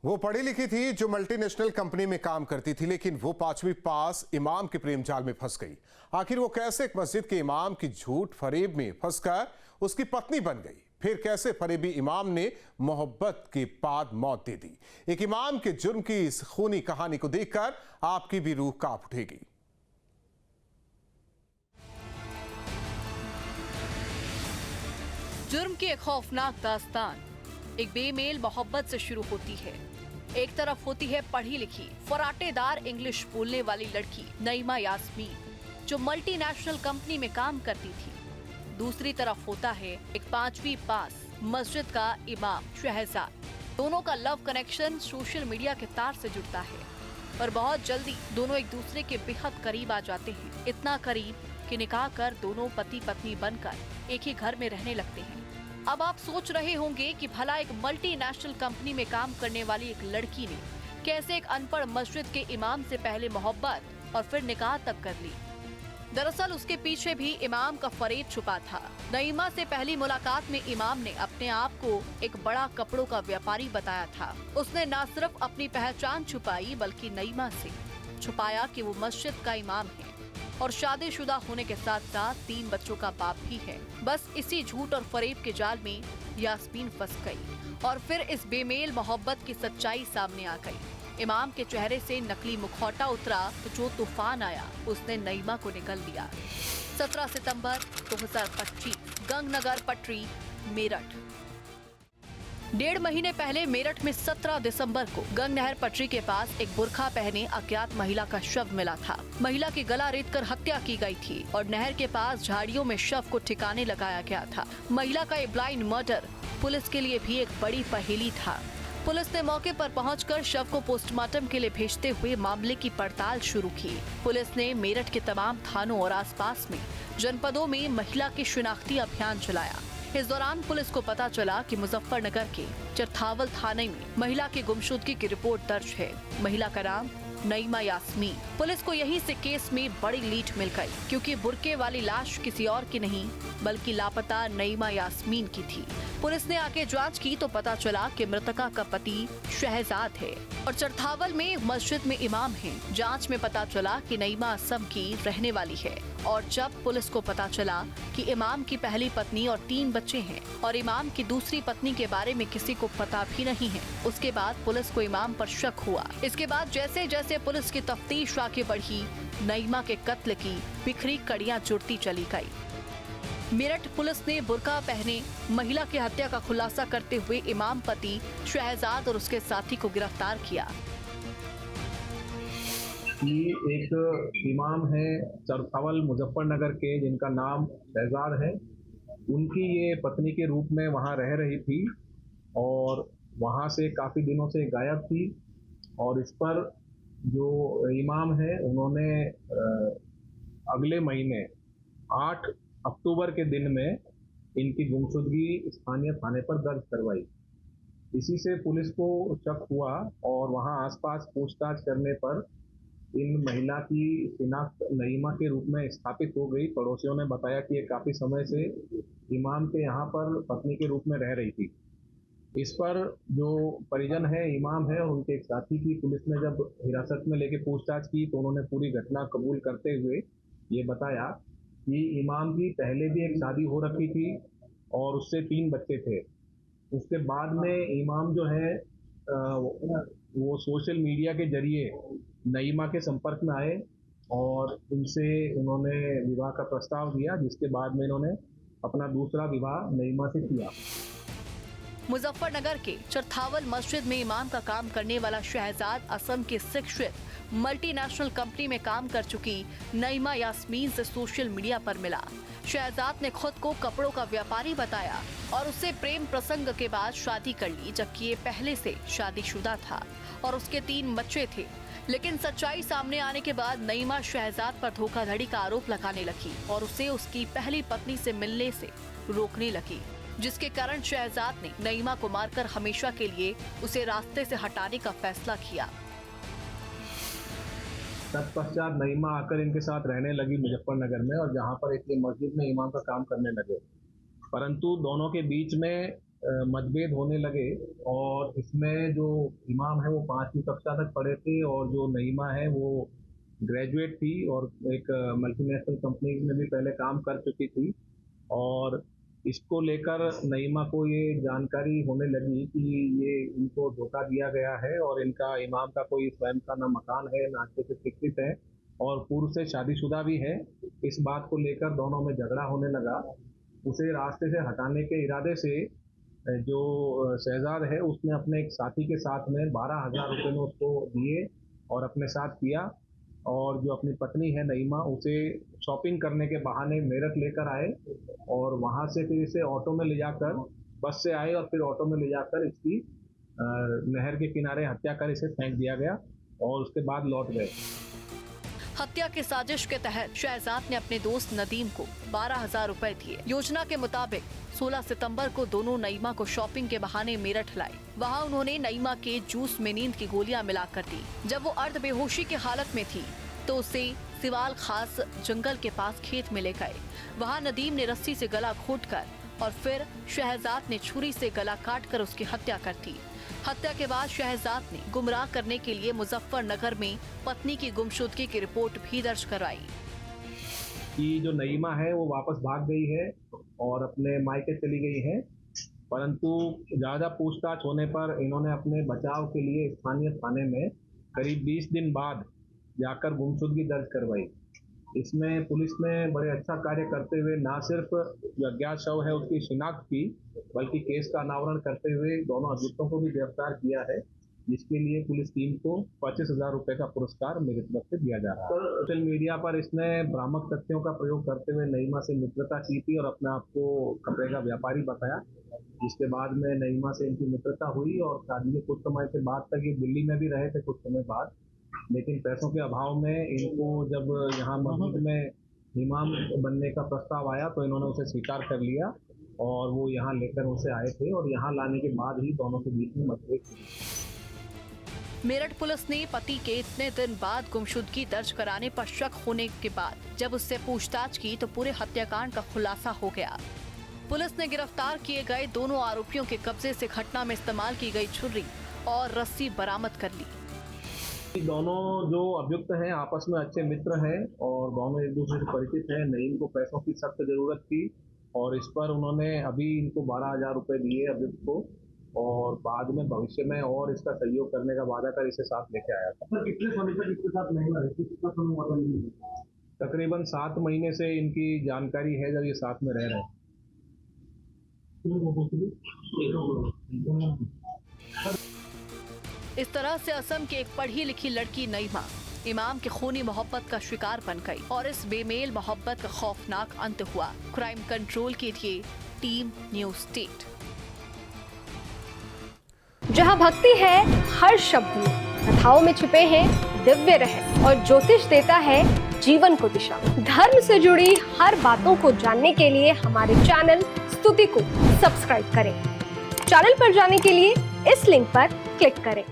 वो पढ़ी लिखी थी जो मल्टीनेशनल कंपनी में काम करती थी, लेकिन वो 5वीं पास इमाम के प्रेम जाल में फंस गई। आखिर वो कैसे एक मस्जिद के इमाम की झूठ फरेब में फंसकर उसकी पत्नी बन गई? फिर कैसे फरेबी इमाम ने मोहब्बत के बाद मौत दे दी? एक इमाम के जुर्म की इस खूनी कहानी को देखकर आपकी भी रूह कांप उठेगी। जुर्म की एक खौफनाक दास्तान एक बेमेल मोहब्बत से शुरू होती है। एक तरफ होती है पढ़ी लिखी फराटेदार इंग्लिश बोलने वाली लड़की नईमा यास्मीन, जो मल्टीनेशनल कंपनी में काम करती थी। दूसरी तरफ होता है एक 5वीं पास मस्जिद का इमाम शहजाद। दोनों का लव कनेक्शन सोशल मीडिया के तार से जुड़ता है, पर बहुत जल्दी दोनों एक दूसरे के बेहद करीब आ जाते हैं। इतना करीब कि निकाह कर दोनों पति पत्नी बनकर एक ही घर में रहने लगते हैं। अब आप सोच रहे होंगे कि भला एक मल्टीनेशनल कंपनी में काम करने वाली एक लड़की ने कैसे एक अनपढ़ मस्जिद के इमाम से पहले मोहब्बत और फिर निकाह तक कर ली। दरअसल उसके पीछे भी इमाम का फरेब छुपा था। नईमा से पहली मुलाकात में इमाम ने अपने आप को एक बड़ा कपड़ों का व्यापारी बताया था। उसने न सिर्फ अपनी पहचान छुपाई, बल्कि नईमा से छुपाया कि वो मस्जिद का इमाम है और शादीशुदा होने के साथ साथ 3 बच्चों का बाप भी है। बस इसी झूठ और फरेब के जाल में यास्मीन फंस गई और फिर इस बेमेल मोहब्बत की सच्चाई सामने आ गई। इमाम के चेहरे से नकली मुखौटा उतरा तो जो तूफान आया उसने नईमा को निगल लिया। 17 सितंबर 2025 गंगनगर पटरी, मेरठ। 1.5 महीने पहले मेरठ में 17 दिसंबर को गंग नहर पटरी के पास एक बुर्खा पहने अज्ञात महिला का शव मिला था। महिला की गला रेतकर हत्या की गई थी और नहर के पास झाड़ियों में शव को ठिकाने लगाया गया था। महिला का ये ब्लाइंड मर्डर पुलिस के लिए भी एक बड़ी पहेली था। पुलिस ने मौके पर पहुंचकर शव को पोस्टमार्टम के लिए भेजते हुए मामले की पड़ताल शुरू की। पुलिस ने मेरठ के तमाम थानों और आसपास में जनपदों में महिला की शिनाख्ती अभियान चलाया। इस दौरान पुलिस को पता चला कि मुजफ्फरनगर के चरथावल थाने में महिला की गुमशुदगी की रिपोर्ट दर्ज है। महिला का नाम नईमा यास्मीन। पुलिस को यहीं से केस में बड़ी लीड मिल गई, क्योंकि बुर्के वाली लाश किसी और की नहीं बल्कि लापता नईमा यास्मीन की थी। पुलिस ने आगे जांच की तो पता चला कि मृतका का पति शहजाद है और चरथावल में मस्जिद में इमाम है। जांच में पता चला कि नईमा असम की रहने वाली है और जब पुलिस को पता चला कि इमाम की पहली पत्नी और 3 बच्चे हैं और इमाम की दूसरी पत्नी के बारे में किसी को पता भी नहीं है, उसके बाद पुलिस को इमाम पर शक हुआ। इसके बाद जैसे जैसे पुलिस की तफ्तीश आगे बढ़ी, नईमा के कत्ल की बिखरी कड़ियां जुड़ती चली गई। मेरठ पुलिस ने बुर्का पहने महिला की हत्या का खुलासा करते हुए इमाम पति शहजाद और उसके साथी को गिरफ्तार किया। ये एक इमाम है चरथावल मुजफ्फरनगर के, जिनका नाम शहजाद है। उनकी ये पत्नी के रूप में वहाँ रह रही थी और वहाँ से काफ़ी दिनों से गायब थी। और इस पर जो इमाम है उन्होंने अगले महीने 8 अक्टूबर के दिन में इनकी गुमशुदगी स्थानीय थाने पर दर्ज करवाई। इसी से पुलिस को शक हुआ और वहाँ आसपास पूछताछ करने पर इन महिला की शिनाख्त नईमा के रूप में स्थापित हो गई। पड़ोसियों ने बताया कि ये काफी समय से इमाम के यहाँ पर पत्नी के रूप में रह रही थी। इस पर जो परिजन है, इमाम है और उनके एक साथी की पुलिस ने जब हिरासत में लेके पूछताछ की तो उन्होंने पूरी घटना कबूल करते हुए ये बताया कि इमाम की पहले भी एक शादी हो रखी थी और उससे 3 बच्चे थे। उसके बाद में इमाम जो है वो सोशल मीडिया के जरिए नईमा के संपर्क में आए और उनसे उन्होंने विवाह का प्रस्ताव दिया, जिसके बाद में इन्होंने अपना दूसरा विवाह नईमा से किया। मुजफ्फरनगर के चरथावल मस्जिद में इमाम का काम करने वाला शहजाद असम के शिक्षित मल्टीनेशनल कंपनी में काम कर चुकी नईमा यास्मीन से सोशल मीडिया पर मिला। शहजाद ने खुद को कपड़ों का व्यापारी बताया और उससे प्रेम प्रसंग के बाद शादी कर ली, जबकि ये पहले से शादीशुदा था और उसके 3 बच्चे थे। लेकिन सच्चाई सामने आने के बाद नईमा शहजाद पर धोखाधड़ी का आरोप लगाने लगी और उसे उसकी पहली पत्नी से मिलने से रोकने लगी, जिसके कारण शहजाद ने नईमा को मारकर हमेशा के लिए उसे रास्ते से हटाने का फैसला किया। तत्पश्चात नईमा आकर इनके साथ रहने लगी मुजफ्फरनगर में और जहाँ पर एक मस्जिद में इमाम का काम करने लगे। परंतु दोनों के बीच में मतभेद होने लगे और इसमें जो इमाम है वो 5वीं कक्षा तक पढ़े थे और जो नईमा है वो ग्रेजुएट थी और एक मल्टीनेशनल कंपनी में भी पहले काम कर चुकी थी। और इसको लेकर नईमा को ये जानकारी होने लगी कि ये इनको धोखा दिया गया है और इनका इमाम का कोई स्वयं का ना मकान है ना अच्छे से शिक्षित है और पूर्व से शादीशुदा भी है। इस बात को लेकर दोनों में झगड़ा होने लगा। उसे रास्ते से हटाने के इरादे से जो शहजाद है उसने अपने एक साथी के साथ में 12,000 रुपये में उसको दिए और अपने साथ किया। और जो अपनी पत्नी है नईमा उसे शॉपिंग करने के बहाने मेरठ लेकर आए और वहाँ से फिर इसे ऑटो में ले जाकर बस से आए और फिर ऑटो में ले जाकर इसकी नहर के किनारे हत्या कर इसे फेंक दिया गया और उसके बाद लौट गए। हत्या की साजिश के तहत शहजाद ने अपने दोस्त नदीम को 12,000 रुपए दिए। योजना के मुताबिक 16 सितंबर को दोनों नईमा को शॉपिंग के बहाने मेरठ लाए। वहां उन्होंने नईमा के जूस में नींद की गोलियां मिलाकर दी। जब वो अर्ध बेहोशी की हालत में थी तो उसे सिवाल खास जंगल के पास खेत में ले गए। वहां नदीम ने रस्सी से गला घोंटकर और फिर शहजाद ने छुरी से गला काटकर उसकी हत्या कर दी। हत्या के बाद शहजाद ने गुमराह करने के लिए मुजफ्फरनगर में पत्नी की गुमशुदगी की रिपोर्ट भी दर्ज करवाई। कि जो नईमा है वो वापस भाग गई है और अपने मायके चली गई है, परंतु ज़्यादा पूछताछ होने पर इन्होंने अपने बचाव के लिए स्थानीय थाने में करीब 20 दिन बाद जाकर गुमशुदगी दर्ज करवाई। इसमें पुलिस ने बड़े अच्छा कार्य करते हुए न सिर्फ जो अज्ञात शव है उसकी शिनाख्त की बल्कि केस का अनावरण करते हुए दोनों अभियुक्तों को भी गिरफ्तार किया है, जिसके लिए पुलिस टीम को 25,000 रुपये का पुरस्कार मेरी तरफ से दिया जा रहा है। सोशल मीडिया पर इसने भ्रामक तथ्यों का प्रयोग करते हुए नईमा से मित्रता की थी और अपने आप को कपड़े का व्यापारी बताया, जिसके बाद में नईमा से इनकी मित्रता हुई और शादी के कुछ समय के बाद तक ये दिल्ली में भी रहे थे कुछ समय बाद, लेकिन पैसों के अभाव में इनको जब यहाँ मस्जिद में इमाम बनने का प्रस्ताव आया तो इन्होंने उसे स्वीकार कर लिया और वो यहाँ लेकर उसे आए थे और यहाँ लाने के बाद ही दोनों के बीच में मतभेद हुई। मेरठ पुलिस ने पति के इतने दिन बाद गुमशुदगी दर्ज कराने पर शक होने के बाद जब उससे पूछताछ की तो पूरे हत्याकांड का खुलासा हो गया। पुलिस ने गिरफ्तार किए गए दोनों आरोपियों के कब्जे से घटना में इस्तेमाल की गई छुरी और रस्सी बरामद कर ली। दोनों जो अभियुक्त हैं आपस में अच्छे मित्र हैं और दोनों एक दूसरे से परिचित हैं। नईम को पैसों की सख्त जरूरत थी और इस पर उन्होंने अभी इनको 12,000 रुपये दिए अभियुक्त को और बाद में भविष्य में और इसका सहयोग करने का वादा कर इसे साथ लेके आया था। कितने समय तक इसके साथ नहीं रहे? कितना समय? तकरीबन 7 महीने से इनकी जानकारी है जब ये साथ में रह रहे हैं। इस तरह से असम की एक पढ़ी लिखी लड़की नईमा इमाम की खूनी मोहब्बत का शिकार बन गई और इस बेमेल मोहब्बत का खौफनाक अंत हुआ। क्राइम कंट्रोल के लिए टीम न्यूज़ स्टेट। जहां भक्ति है हर शब्द में, कथाओं में छुपे हैं दिव्य रहस्य और ज्योतिष देता है जीवन को दिशा। धर्म से जुड़ी हर बातों को जानने के लिए हमारे चैनल स्तुति को सब्सक्राइब करें। चैनल पर जाने के लिए इस लिंक पर क्लिक करें।